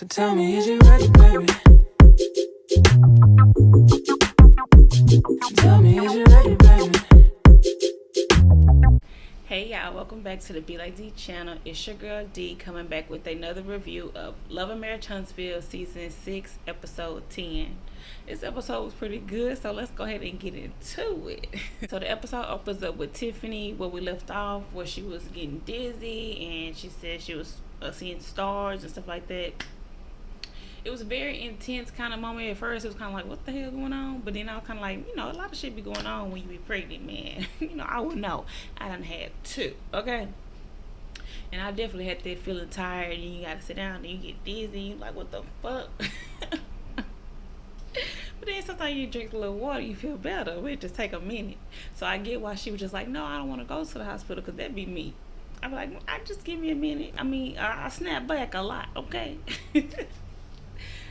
So tell me, is you ready, baby? Tell me, is you ready, baby? Hey y'all, welcome back to the Be Like D channel. It's your girl D coming back with another review of Love and Marriage Huntsville season 6 episode 10. This episode was pretty good, so let's go ahead and get into it. So the episode opens up with Tiffany where we left off, where she was getting dizzy and she said she was seeing stars and stuff like that. It was a very intense kind of moment. At first, it was kind of like, what the hell going on? But then I was kind of like, a lot of shit be going on when you be pregnant, man. I would know. I done had two, okay? And I definitely had that feeling tired, and you got to sit down, and you get dizzy. You like, what the fuck? But then sometimes you drink a little water, you feel better. It just take a minute. So I get why she was just like, no, I don't want to go to the hospital, because that'd be me. I'd be like, just give me a minute. I snap back a lot, okay?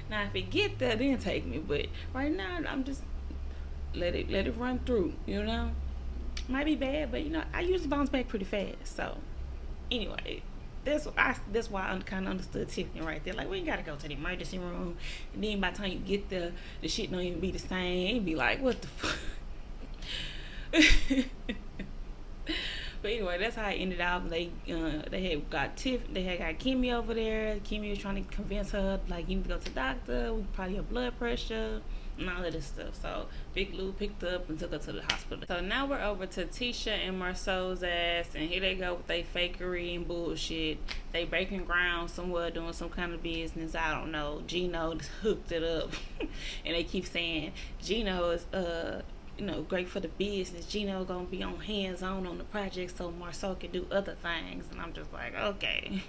Now if it get there, then take me. But right now, I'm just let it run through. Might be bad, but I usually bounce back pretty fast. So anyway, that's why I kind of understood Tiffany right there. Like, we ain't gotta go to the emergency room, and then by the time you get there, the shit don't even be the same. It be like, what the fuck. But anyway, that's how it ended up. They had got Kimmy over there. Kimmy was trying to convince her, like, you need to go to the doctor. We probably have blood pressure and all of this stuff. So Big Lou picked up and took her to the hospital. So now we're over to Tisha and Marceau's ass, and here they go with they fakery and bullshit. They breaking ground somewhere, doing some kind of business. I don't know. Gino hooked it up, and they keep saying Gino is great for the business. Gino gonna be on hands-on on the project so Marceau can do other things. And I'm just like, okay,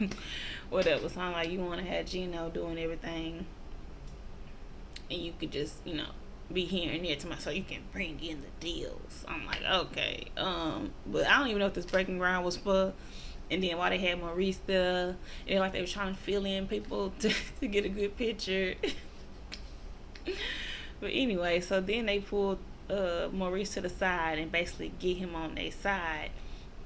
whatever. Sound like you want to have Gino doing everything, and you could just be here and there to Marceau. You can bring in the deals. I'm like, okay, but I don't even know what this breaking ground was for. And then why they had Maurice there, and like they were trying to fill in people to get a good picture. But anyway, so then they pulled Maurice to the side and basically get him on their side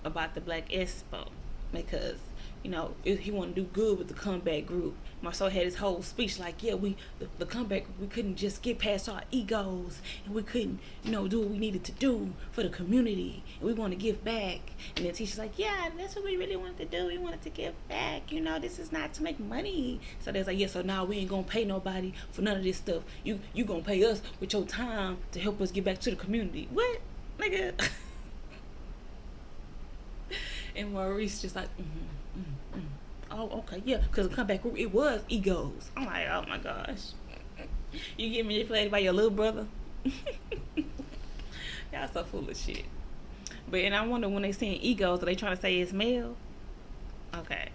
about the Black Expo, because he want to do good with the comeback group. Marceau had his whole speech like, yeah, the comeback group, we couldn't just get past our egos, and we couldn't do what we needed to do for the community, and we want to give back. And then Tisha's like, yeah, that's what we really wanted to do. We wanted to give back. This is not to make money. So there's like, yeah, so now we ain't gonna pay nobody for none of this stuff. You gonna pay us with your time to help us get back to the community. What, nigga? And Maurice just like, oh, okay, yeah, because the comeback group, it was egos. I'm like, oh my gosh. You get manipulated by your little brother? Y'all so full of shit. But, and I wonder when they saying egos, are they trying to say it's male? Okay.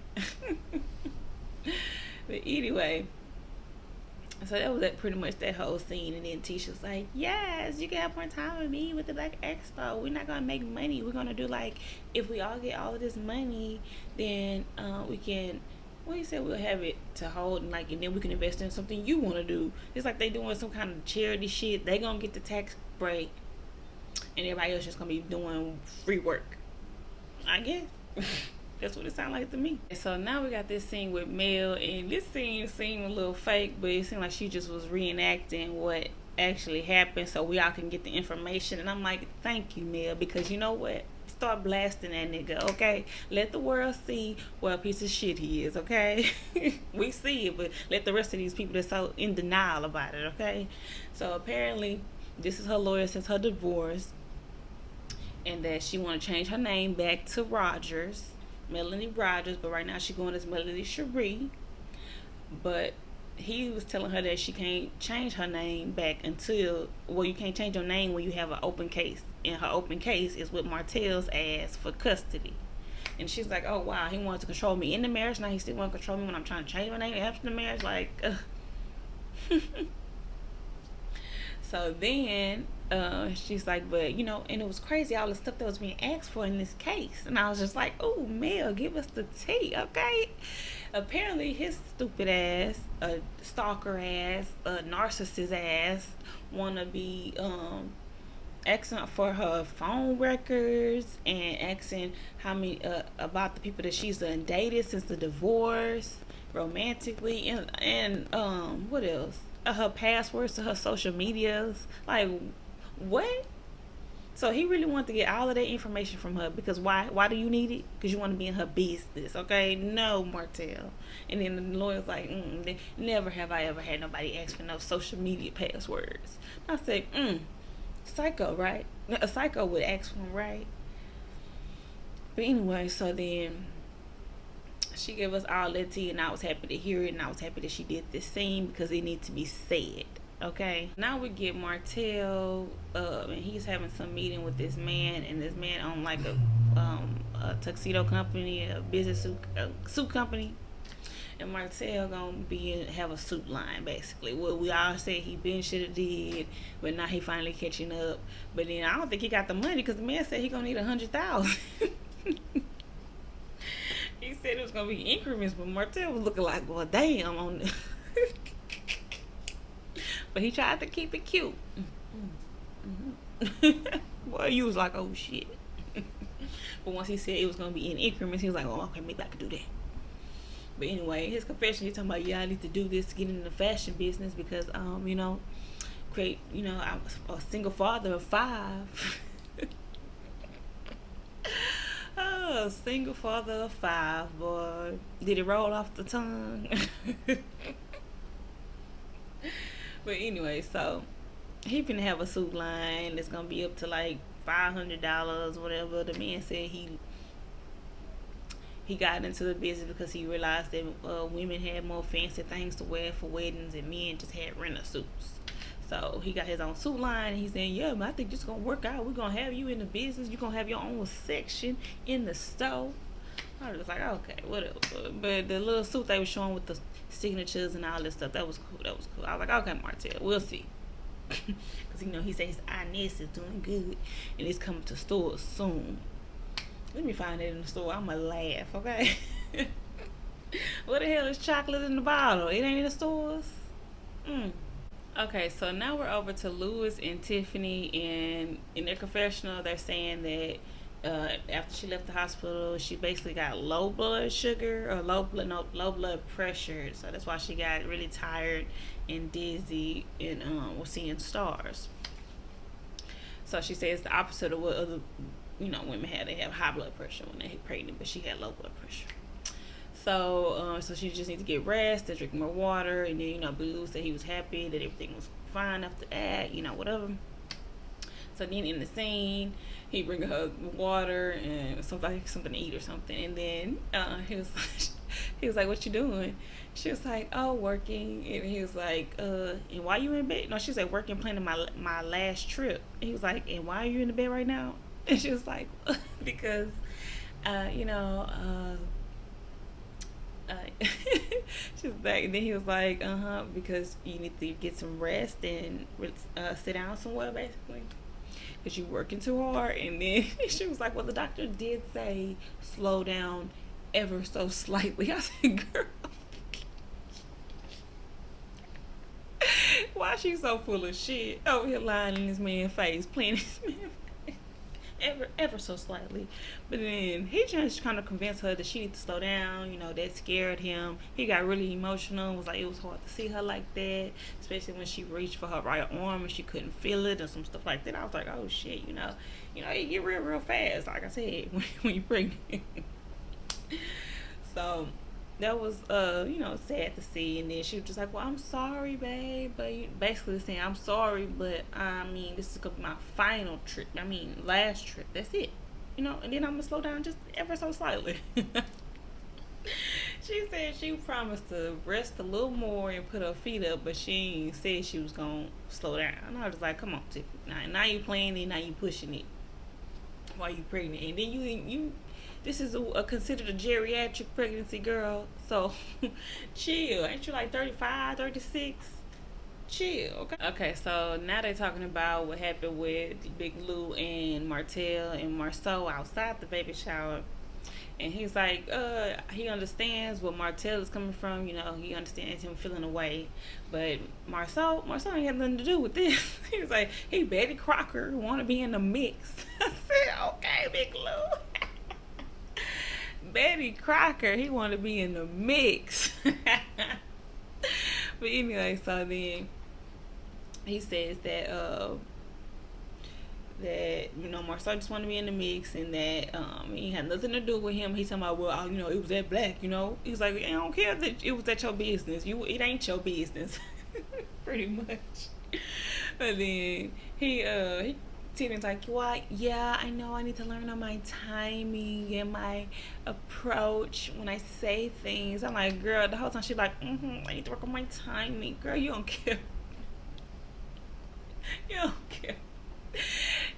But anyway, so that was pretty much that whole scene. And then Tisha's like, yes, you can have more time with me with the Black Expo. We're not going to make money. We're going to do, like, if we all get all of this money, then we can, well, he said we'll have it to hold, and then we can invest in something you want to do. It's like they doing some kind of charity shit. They going to get the tax break, and everybody else just going to be doing free work, I guess. That's what it sounded like to me. So now we got this scene with Mel, and this scene seemed a little fake, but it seemed like she just was reenacting what actually happened so we all can get the information. And I'm like, thank you, Mel, because you know what? Start blasting that nigga, okay? Let the world see what a piece of shit he is, okay? We see it, but let the rest of these people that's so in denial about it, okay? So apparently, this is her lawyer since her divorce, and that she want to change her name back to Melanie Rogers, but right now she's going as Melanie Cherie. But he was telling her that she can't change her name back until, well, you can't change your name when you have an open case. And her open case is with Martell's ass for custody. And she's like, oh wow, he wanted to control me in the marriage, now he still want to control me when I'm trying to change my name after the marriage. Like, So then she's like, but and it was crazy all the stuff that was being asked for in this case. And I was just like, oh, Mel, give us the tea, okay? Apparently his stupid ass, stalker ass, narcissist ass wanna be asking for her phone records and asking how many about the people that she's done dated since the divorce. romantically, and what else? Her passwords to her social medias. Like, what? So he really wanted to get all of that information from her because why? Why do you need it? Because you want to be in her business, okay? No, Martell. And then the lawyer's like, never have I ever had nobody ask for no social media passwords. I said, psycho, right? A psycho would ask for them, right? But anyway, so then she gave us all that tea, and I was happy to hear it, and I was happy that she did this scene because it needs to be said. Okay, now we get Martell, and he's having some meeting with this man, and this man owned like a tuxedo company, a business suit company, and Martell gonna have a suit line basically. What we all said he been should have did, but now he finally catching up. But then I don't think he got the money because the man said he gonna need 100,000. He said it was gonna be increments, but Martell was looking like, well, damn on this. But he tried to keep it cute. Boy, you was like, oh shit. But once he said it was gonna be in increments, he was like, oh, okay, maybe I could do that. But anyway, his confession, he's talking about, yeah, I need to do this to get into the fashion business because, create, I was a single father of 5. Oh, single father of 5, boy. Did it roll off the tongue? But anyway, so he finna have a suit line that's gonna be up to like $500, whatever. The man said he got into the business because he realized that women had more fancy things to wear for weddings and men just had renter suits. So he got his own suit line, and he's saying, yeah, man, I think this is gonna work out. We're gonna have you in the business. You're gonna have your own section in the store. I was like, okay, whatever. But the little suit they were showing with the signatures and all this stuff, that was cool. I was like, okay, Martell, we'll see. Because, he said his Inez is doing good, and it's coming to stores soon. Let me find it in the store. I'm going to laugh, okay? What the hell is chocolate in the bottle? It ain't in the stores? Okay, so now we're over to Lewis and Tiffany, and in their confessional, they're saying that after she left the hospital, she basically got low blood sugar or low blood pressure. So that's why she got really tired and dizzy and was seeing stars. So she says the opposite of what other women have. They have high blood pressure when they're pregnant, but she had low blood pressure. So she just needs to get rest and drink more water. And then Blue said he was happy that everything was fine after that. Whatever. So then in the scene, he bring her water and something to eat or something, and then he was like, "What you doing?" She was like, "Oh, working." And he was like, "And why you in bed?" No, she said, "Working, planning my last trip." And he was like, "And why are you in the bed right now?" And she was like, "Because, she was like," and then he was like, "Because you need to get some rest and sit down somewhere, basically, because you're working too hard." And then she was like, "Well, the doctor did say slow down ever so slightly." I said, "Girl, why she so full of shit over here lying in this man's face, playing this man's face ever so slightly?" But then he just kind of convinced her that she needs to slow down. That scared him. He got really emotional. Was like, it was hard to see her like that, especially when she reached for her right arm and she couldn't feel it and some stuff like that. I was like, oh shit, you get real fast, like I said, when you're pregnant. So that was sad to see. And then she was just like, "Well, I'm sorry, babe," but basically saying, "I'm sorry, but this is gonna be my final trip. Last trip. That's it. And then I'm gonna slow down just ever so slightly." She said she promised to rest a little more and put her feet up, but she ain't said she was gonna slow down. And I was like, "Come on, Tiffany. Now you playing it. Now you pushing it while you pregnant, and then you." This is considered a geriatric pregnancy, girl. So, chill. Ain't you like 35, 36? Chill, okay? Okay, so now they're talking about what happened with Big Lou and Martell and Marceau outside the baby shower. And he's like, he understands where Martell is coming from. He understands him feeling away. But Marceau ain't had nothing to do with this. He was like, he Betty Crocker want to be in the mix. I said, okay, Big Lou. Betty Crocker, he want to be in the mix. But anyway, so then he says that Marcel just wanted to be in the mix, and that he had nothing to do with him. He's talking about, well, it was that black, He's like, I don't care that it was at your business. It ain't your business, pretty much. But then he Timmy's like, well, yeah, I know I need to learn on my timing and my approach when I say things. I'm like, girl, the whole time she's like, I need to work on my timing. Girl, you don't care. You don't care.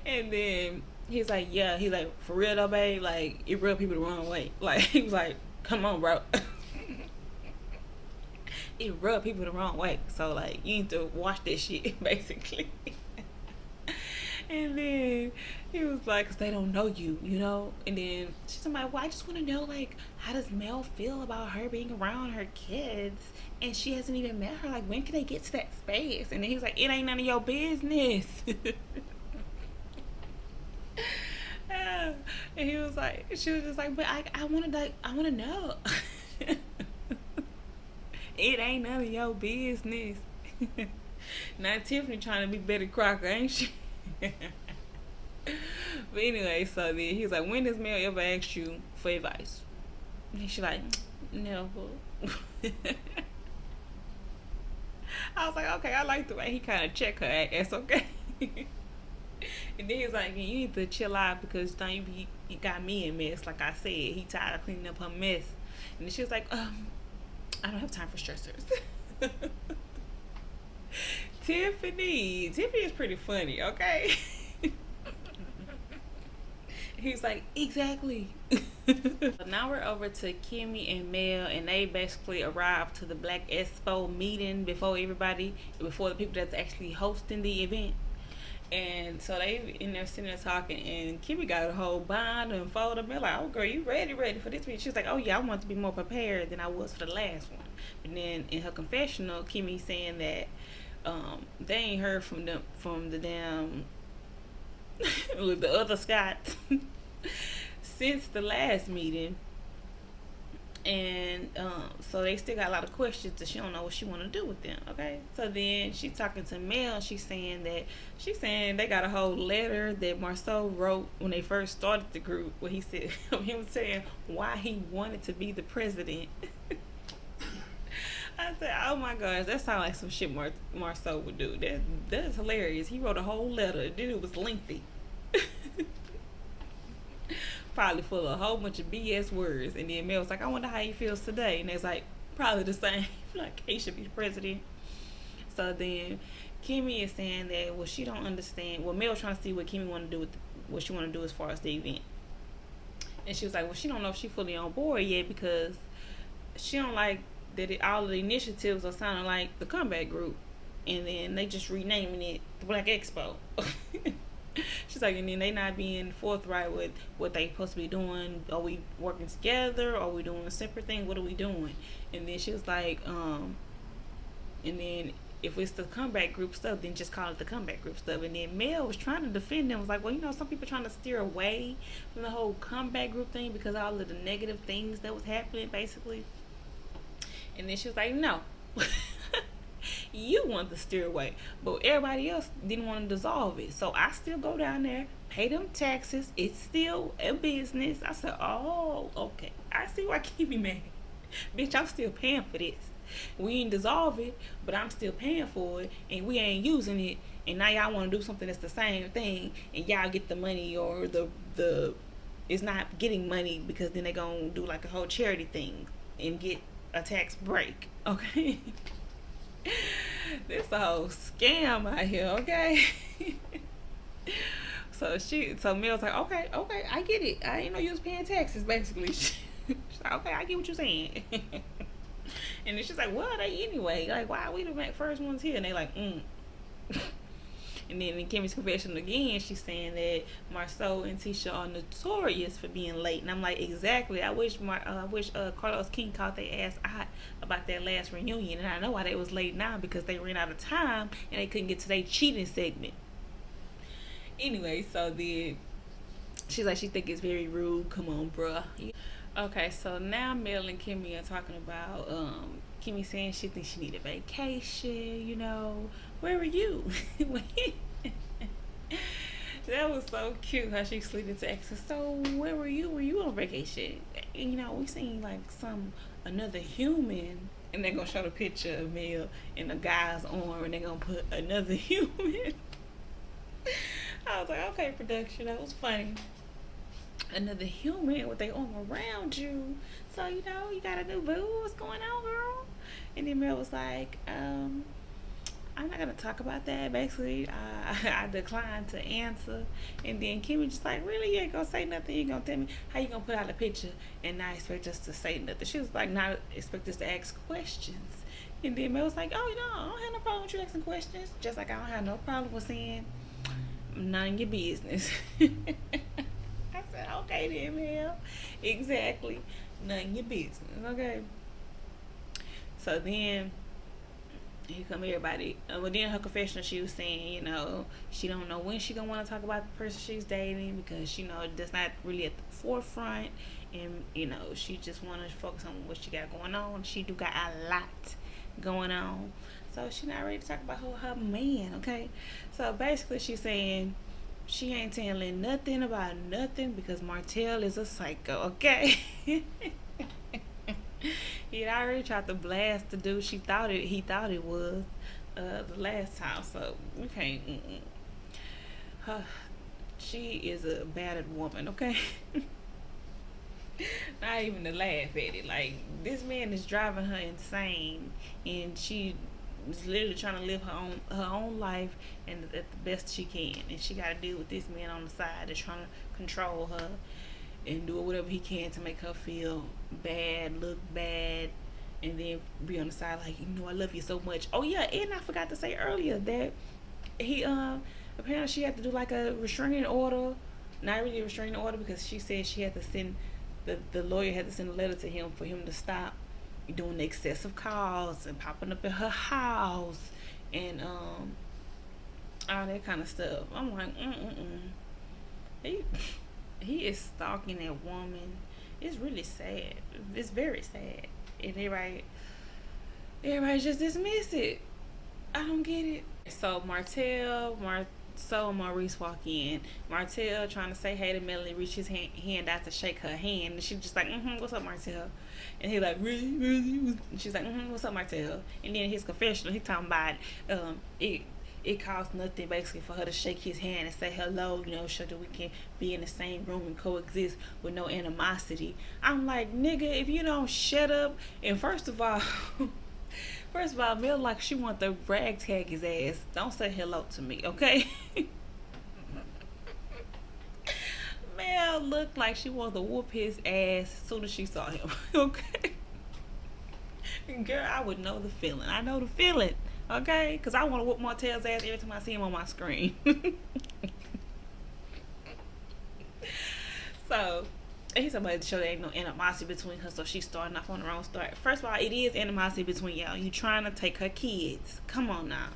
And then he's like, yeah, he's like, for real though, babe, like, it rubbed people the wrong way. Like, he was like, come on, bro. It rubbed people the wrong way. So, like, you need to watch that shit, basically. And then he was like, because they don't know you, And then she's like, well, I just want to know, like, how does Mel feel about her being around her kids? And she hasn't even met her. Like, when can they get to that space? And then he was like, it ain't none of your business. And he was like, she was just like, but I want to know. It ain't none of your business. Now Tiffany trying to be Betty Crocker, ain't she? But anyway, so then he was like, when does Mel ever ask you for advice? And she's like, never. I was like, okay, I like the way he kind of checked her ass, okay? And then he's like, you need to chill out because you got me in mess. Like I said, he tired of cleaning up her mess. And then she was like, I don't have time for stressors. Tiffany is pretty funny, okay? He's like, exactly. Now we're over to Kimmy and Mel, and they basically arrived to the Black Expo meeting before the people that's actually hosting the event. And so they in there sitting there talking, and Kimmy got a whole bind and fold up. They're like, oh girl, you ready for this meeting? She's like, oh yeah, I want to be more prepared than I was for the last one. But then in her confessional, Kimmy saying that they ain't heard from the damn the other Scots since the last meeting, and so they still got a lot of questions that she don't know what she want to do with them. Okay, so then she's talking to Mel. She's saying they got a whole letter that Marceau wrote when they first started the group, where he said him saying why he wanted to be the president. I said, oh my gosh, that sounds like some shit Marceau would do. That is hilarious. He wrote a whole letter. Then it was lengthy. Probably full of a whole bunch of BS words. And then Mel was like, I wonder how he feels today. And it's like, probably the same. Like, he should be president. So then Kimmy is saying that, well, she don't understand. Well, Mel trying to see what Kimmy want to do what she want to do as far as the event. And she was like, well, she don't know if she fully on board yet because she don't like that all of the initiatives are sounding like the Comeback Group, and then they just renaming it the Black Expo. She's like, and then they not being forthright with what they supposed to be doing. Are we working together? Are we doing a separate thing? What are we doing? And then she was like, and then if it's the Comeback Group stuff, then just call it the Comeback Group stuff. And then Mel was trying to defend them. Was like, well, some people trying to steer away from the whole Comeback Group thing because all of the negative things that was happening, basically. And then she was like, no. You want to steer away. But everybody else didn't want to dissolve it. So I still go down there, pay them taxes. It's still a business. I said, oh, okay. I see why Kimmy mad. Bitch, I'm still paying for this. We ain't dissolve it, but I'm still paying for it. And we ain't using it. And now y'all want to do something that's the same thing. And y'all get the money or the it's not getting money because then they going to do like a whole charity thing and get a tax break, okay? This a whole scam out here, okay? So Mel's like, okay, I get it. I ain't know you was paying taxes, basically. She's like, okay, I get what you're saying. And then she's like, well, they anyway. Like, why are we the first ones here? And they like, And then in Kimmy's confession again, she's saying that Marceau and Tisha are notorious for being late. And I'm like, exactly. I wish Carlos King caught their ass out about that last reunion. And I know why they was late now, because they ran out of time and they couldn't get to their cheating segment. Anyway, so then she's like, she think it's very rude. Come on, bruh. Okay, so now Mel and Kimmy are talking about Kimmy saying she thinks she need a vacation, Where were you? That was so cute how she slid into exes. So where were you? Were you on vacation? We seen like another human, and they're gonna show the picture of Mel in a guy's arm, and they're gonna put another human. I was like, okay, production, that was funny. Another human with their arm around you. So, you got a new boo. What's going on, girl? And then Mel was like, I'm not gonna talk about that. Basically, I declined to answer, and then Kimmy just like, really, you ain't gonna say nothing. You gonna tell me how you gonna put out a picture and not expect us to say nothing? She was like, not expect us to ask questions. And then Mel was like, oh, I don't have no problem with you asking questions. Just like I don't have no problem with saying none of your business. I said, okay then, Mel. Exactly, none of your business. Okay. So then here come everybody. Well, then her confessional, she was saying, she don't know when she gonna want to talk about the person she's dating because that's not really at the forefront, and she just want to focus on what she got going on. She do got a lot going on, so she not ready to talk about her man. Okay, so basically she's saying she ain't telling nothing about nothing because Martell is a psycho. Okay. He had already tried to blast the dude he thought it was the last time, so we can't. Her, she is a battered woman, okay? Not even to laugh at it. Like, this man is driving her insane, and she is literally trying to live her own life and at the best she can, and she got to deal with this man on the side that's trying to control her and do whatever he can to make her feel bad, look bad, and then be on the side like, I love you so much. Oh yeah, and I forgot to say earlier that he apparently she had to do like a restraining order. Not really a restraining order because she said she had to send the lawyer had to send a letter to him for him to stop doing the excessive calls and popping up at her house and all that kind of stuff. I'm like, he he is stalking that woman. It's really sad. It's very sad. And everybody just dismiss it. I don't get it. So Maurice walk in. Martell trying to say hey to Melanie, reach his hand out to shake her hand, and she just like, what's up, Martell? And he like, really, really? And she's like, what's up, Martell? And then his confessional, he talking about it costs nothing basically for her to shake his hand and say hello, so that we can be in the same room and coexist with no animosity. I'm like, nigga, if you don't shut up, and first of all, Mel like she want the ragtag his ass. Don't say hello to me, okay? Mel looked like she wanted to whoop his ass as soon as she saw him, okay? Girl, I would know the feeling. I know the feeling. Okay? Because I want to whoop Martell's ass every time I see him on my screen. So, he's somebody to show there ain't no animosity between her, so she's starting off on the wrong start. First of all, it is animosity between y'all. You trying to take her kids. Come on now.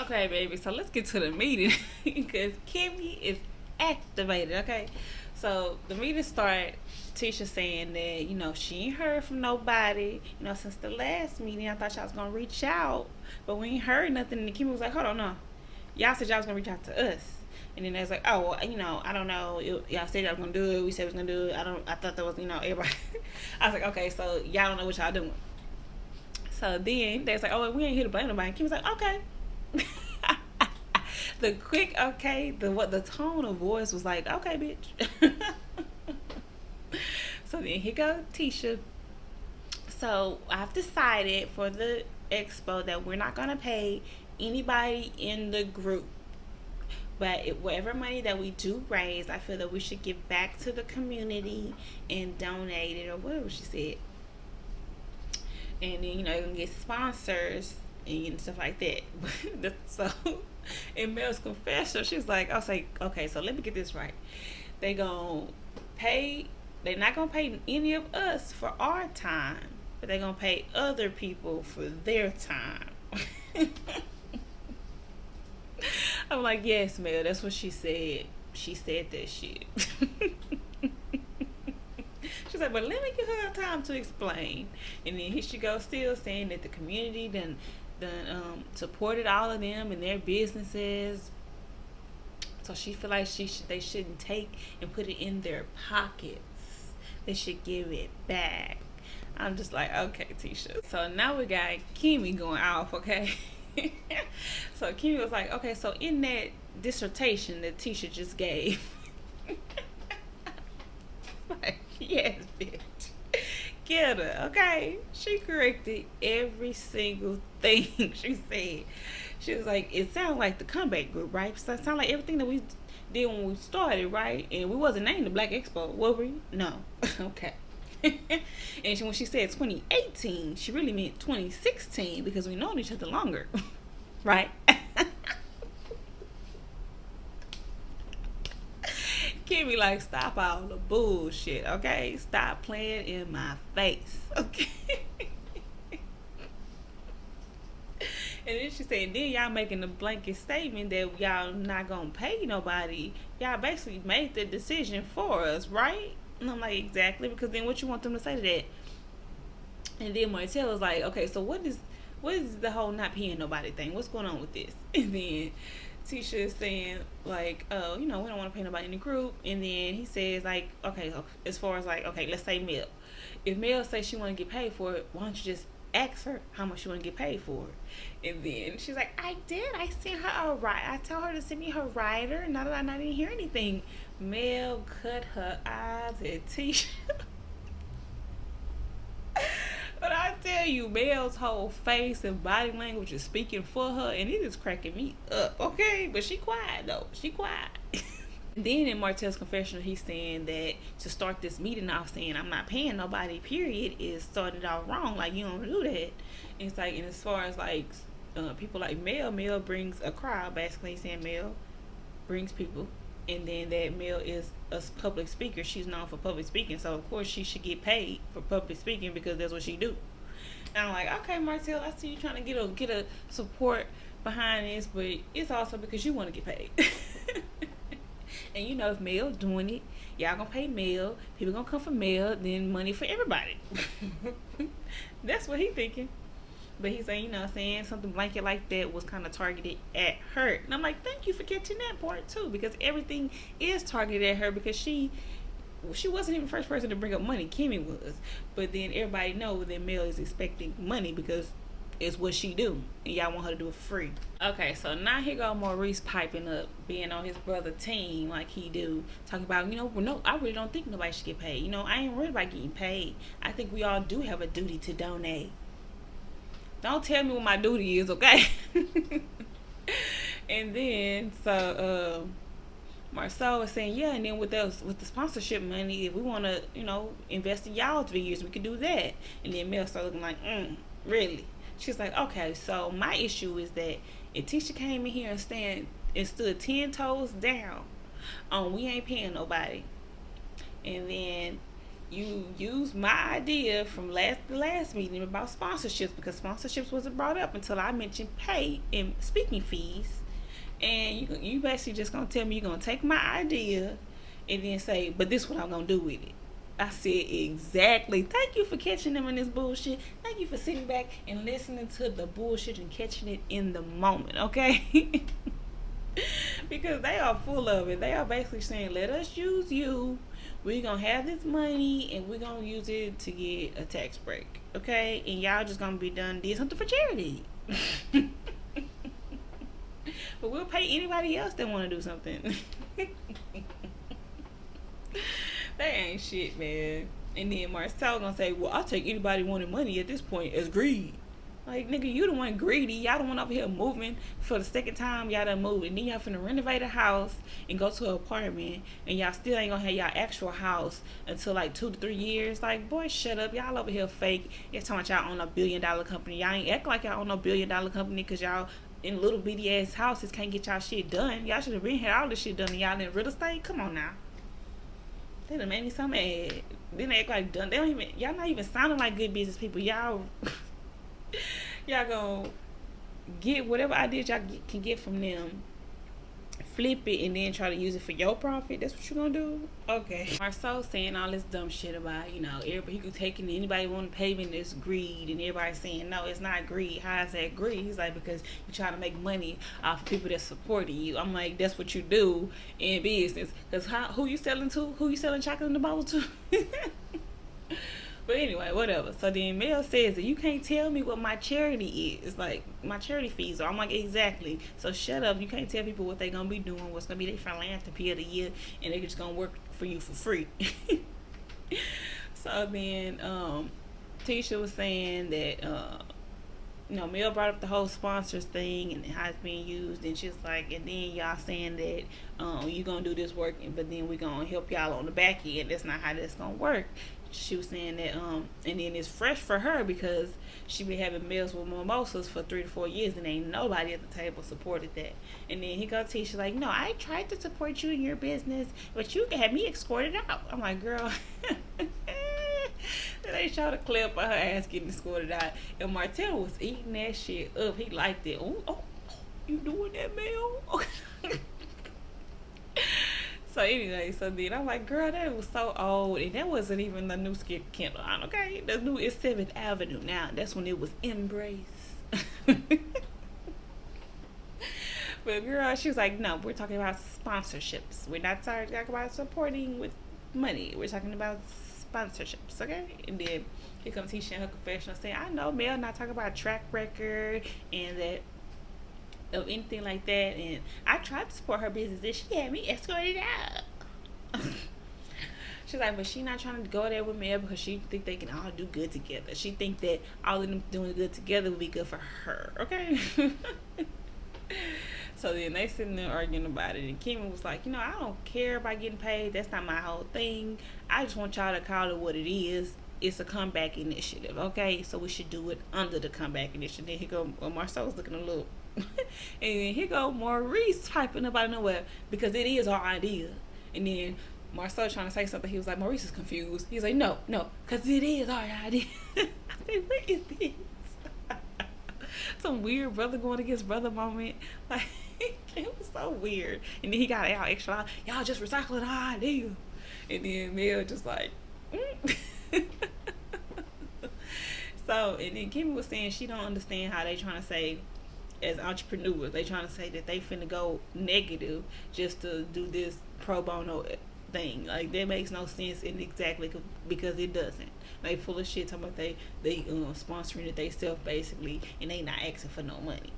Okay, baby. So, let's get to the meeting. Because Kimmy is activated, okay? So, the meeting started. Tisha saying that, she ain't heard from nobody, since the last meeting. I thought y'all was going to reach out, but we ain't heard nothing. And Kimmy was like, hold on, no. Y'all said y'all was going to reach out to us. And then they was like, oh, well, I don't know. Y'all said y'all was going to do it. We said we was going to do it. I thought that was, everybody. I was like, okay, so y'all don't know what y'all doing. So then they was like, oh, we ain't here to blame nobody. And Kimmy was like, okay. The quick, okay, the tone of voice was like, okay, bitch. So then here goes Tisha. So I've decided for the expo that we're not gonna pay anybody in the group, but whatever money that we do raise, I feel that we should give back to the community and donate it or whatever she said. And then you're gonna get sponsors and stuff like that. So in Mel's confession, she's like, I'll say, okay, so let me get this right. They're not gonna pay any of us for our time, but they're gonna pay other people for their time. I'm like, yes, Mel, that's what she said. She said that shit. She's She's like, but let me give her time to explain. And then here she goes, still saying that the community done supported all of them and their businesses. So she feel like they shouldn't take and put it in their pockets. They should give it back. I'm just like, okay, Tisha. So now we got Kimmy going off, okay? So Kimmy was like, okay, so in that dissertation that Tisha just gave, like, yes, bitch, get her, okay? She corrected every single thing she said. She was like, it sounds like the comeback group, right? So it sounds like everything that we did when we started, right? And we wasn't named the Black Expo, were we? No. Okay. And when she said 2018, she really meant 2016 because we known each other longer. Right? Kimmy like, stop all the bullshit, okay? Stop playing in my face, okay? And then she said, then y'all making a blanket statement that y'all not gonna pay nobody. Y'all basically made the decision for us, right? And I'm like, exactly, because then what you want them to say to that? And then Martell was like, okay, so what is the whole not paying nobody thing? What's going on with this? And then Tisha is saying, like, oh, we don't want to pay nobody in the group. And then he says, like, okay, as far as like, okay, let's say Mel. If Mel says she want to get paid for it, why don't you just ask her how much she want to get paid for it? And then she's like, I did. I sent her a ride. I told her to send me her rider. And now that I didn't hear anything, Mel cut her eyes at Tisha. But I tell you, Mel's whole face and body language is speaking for her, and it is cracking me up, okay? But she quiet, though. She quiet. Then in Martell's confessional, he's saying that to start this meeting off saying, I'm not paying nobody, period, is started out wrong. Like, you don't do that. And it's like, and as far as, like, people like Mel brings a crowd, basically. He's saying Mel brings people. And then that Mel is a public speaker. She's known for public speaking, so of course she should get paid for public speaking because that's what she do. And I'm like, okay, Martell, I see you trying to get a support behind this, but it's also because you want to get paid. And if Mel doing it, y'all gonna pay Mel, people gonna come for Mel, then money for everybody. That's what he thinking. But he's saying, saying something blanket like that was kind of targeted at her. And I'm like, thank you for catching that part too, because everything is targeted at her because she wasn't even the first person to bring up money. Kimmy was. But then everybody knows that Mel is expecting money because it's what she do. And y'all want her to do it for free. Okay, so now here go Maurice piping up, being on his brother team like he do. Talking about, no, I really don't think nobody should get paid. I ain't worried about getting paid. I think we all do have a duty to donate. Don't tell me what my duty is, okay? And then, so, Marcel was saying, yeah, and then with the sponsorship money, if we want to, invest in y'all's videos, we could do that. And then Mel started looking like, really? She's like, okay, so my issue is that if Tisha came in here and stood 10 toes down on we ain't paying nobody, and then you used my idea from the last meeting about sponsorships, because sponsorships wasn't brought up until I mentioned pay and speaking fees, and you basically just gonna tell me you're gonna take my idea and then say, but this is what I'm gonna do with it. I said, exactly. Thank you for catching them in this bullshit. Thank you for sitting back and listening to the bullshit and catching it in the moment, okay? Because they are full of it. They are basically saying, let us use you. We're going to have this money and we're going to use it to get a tax break, okay? And y'all just going to be done, did something for charity. But we'll pay anybody else that want to do something. They ain't shit, man. And then Marcel gonna say, well, I'll take anybody wanting money at this point as greed. Like, nigga, you the one greedy. Y'all the one over here moving for the second time y'all done moved. And then y'all finna renovate a house and go to an apartment. And y'all still ain't gonna have y'all actual house until like 2 to 3 years. Like, boy, shut up. Y'all over here fake. You're talking about y'all own $1 billion company. Y'all ain't act like y'all own $1 billion company because y'all in little bitty ass houses can't get y'all shit done. Y'all should have been had all this shit done and y'all in real estate. Come on now. They done made me so mad. Then they act like done. Y'all not even sounding like good business people. Y'all gonna get whatever ideas y'all can get from them flip it and then try to use it for your profit? That's what you gonna do? Okay. Marceau saying all this dumb shit about, you know, everybody, he could take it, anybody want to pay me, this greed, and everybody saying, no, it's not greed. How is that greed? He's like, because you're trying to make money off of people that's supporting you. I'm like, that's what you do in business. Because who you selling to? Who you selling chocolate in the bowl to? But anyway, whatever. So then Mel says that you can't tell me what my charity is. Like, my charity fees are. I'm like, exactly. So shut up. You can't tell people what they're going to be doing, what's going to be their philanthropy of the year, and they're just going to work for you for free. So then Tisha was saying that, you know, Mel brought up the whole sponsors thing and how it's being used, and she's like, and then y'all saying that you're going to do this work, but then we're going to help y'all on the back end. That's not how that's going to work. She was saying that, and then it's fresh for her because she been having meals with mimosas for 3 to 4 years, and ain't nobody at the table supported that. And then he go Tisha like, no, I tried to support you in your business, but you had me escorted out. I'm like, girl. Then they showed a clip of her ass getting escorted out, and Martell was eating that shit up. He liked it. Oh, you doing that, Mel? So anyway, so then I'm like, girl, that was so old, and that wasn't even the new Skip Kendall on, okay? The new is 7th Avenue now. That's when it was Embrace. But girl, she was like, no, we're talking about sponsorships. We're not talking about supporting with money. We're talking about sponsorships, okay? And then here comes Tisha in her confessional saying, I know Mel not talking about track record and that of anything like that, and I tried to support her business and she had me escorted out. She's like, but she not trying to go there with Mel because she think they can all do good together. She think that all of them doing good together would be good for her, okay? So then they sitting there arguing about it, and Kim was like, you know, I don't care about getting paid. That's not my whole thing. I just want y'all to call it what it is. It's a comeback initiative, okay? So we should do it under the comeback initiative. Then he go, well, Marceau's looking a little, and then here go Maurice typing up out of nowhere because it is our idea. And then Marceau trying to say something. He was like, Maurice is confused. He's like, no, because it is our idea. I said, what is this? Some weird brother going against brother moment. Like, it was so weird. And then he got out extra loud. Y'all just recycling our idea. And then Mel just like, So, and then Kimmy was saying she don't understand how they trying to say, as entrepreneurs, they trying to say that they finna go negative just to do this pro bono thing. Like, that makes no sense in exactly because it doesn't. They full of shit talking about they sponsoring it they self basically, and they not asking for no money.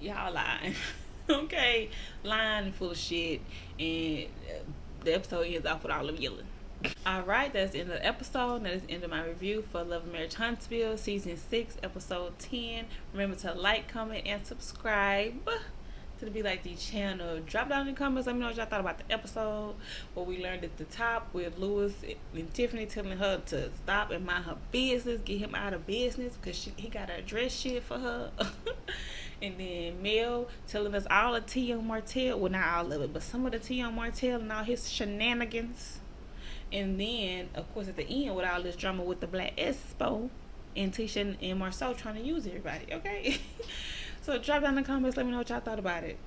Y'all lying. Okay, lying and full of shit, and the episode ends off with all of yelling. Alright, that's the end of the episode. That is the end of my review for Love and Marriage Huntsville Season 6, Episode 10. Remember to like, comment, and subscribe to the Be Like Dee channel. Drop down in the comments. Let me know what y'all thought about the episode. What we learned at the top with Lewis and Tiffany telling her to stop and mind her business. Get him out of business because he got to address shit for her. And then Mel telling us all the tea on Martell. Well, not all of it, but some of the tea on Martell and all his shenanigans. And then, of course, at the end, with all this drama with the Black Expo, and Tisha and Marceau trying to use everybody, okay? So drop down in the comments, let me know what y'all thought about it.